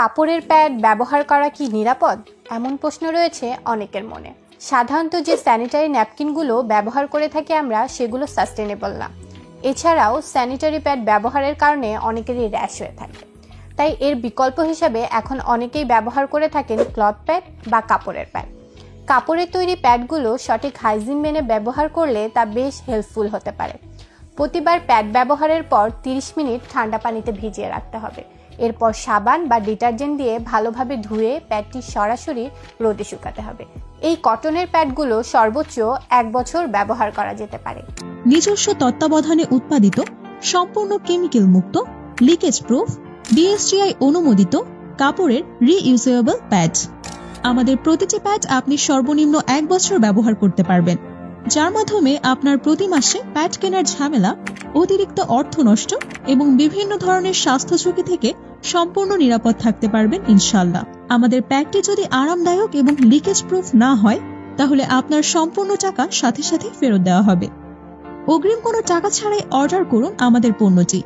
কাপড়ের প্যাড ব্যবহার করা কি নিরাপদ? এমন প্রশ্ন রয়েছে অনেকের মনে। সাধারণত যে স্যানিটারি ন্যাপকিনগুলো ব্যবহার করে থাকি আমরা, সেগুলো সাস্টেনেবল না। এছাড়াও স্যানিটারি প্যাড ব্যবহারের কারণে অনেকেরই র্যাশ হয়ে থাকে। তাই এর বিকল্প হিসাবে এখন অনেকেই ব্যবহার করে থাকেন ক্লথ প্যাড বা কাপড়ের প্যাড। কাপড়ের তৈরি প্যাডগুলো সঠিক হাইজিন মেনে ব্যবহার করলে তা বেশ হেল্পফুল হতে পারে। প্রতিবার প্যাড ব্যবহারের পর 30 মিনিট ঠান্ডা পানিতে ভিজিয়ে রাখতে হবে। এরপর সাবান বা ডিটারজেন্ট দিয়ে ভালোভাবে ধুয়ে প্যাডটি সরাসরি রোদে শুকাতে হবে। এই কটনের প্যাডগুলো সর্বোচ্চ 1 বছর ব্যবহার করা যেতে পারে। নিজস্ব তত্ত্বাবধানে উৎপাদিত, সম্পূর্ণ কেমিক্যাল মুক্ত, লিকেজ প্রুফ, BSGI অনুমোদিত কাপড়ের রিইউজেবল প্যাড। আমাদের প্রতিটি প্যাড আপনি সর্বনিম্ন 1 বছর ব্যবহার করতে পারবেন, যার মাধ্যমে আপনার প্রতি মাসে প্যাড কেনার ঝামেলা, অতিরিক্ত অর্থ নষ্ট এবং বিভিন্ন ধরনের স্বাস্থ্য ঝুঁকি থেকে সম্পূর্ণ নিরাপদ থাকতে পারবেন ইনশাআল্লাহ। আমাদের প্যাডটি যদি আরামদায়ক এবং লিকেজ প্রুফ না হয়, তাহলে আপনার সম্পূর্ণ টাকা সাথে সাথে ফেরত দেওয়া হবে। অগ্রিম কোনো টাকা ছাড়াই অর্ডার করুন আমাদের পণ্যটি।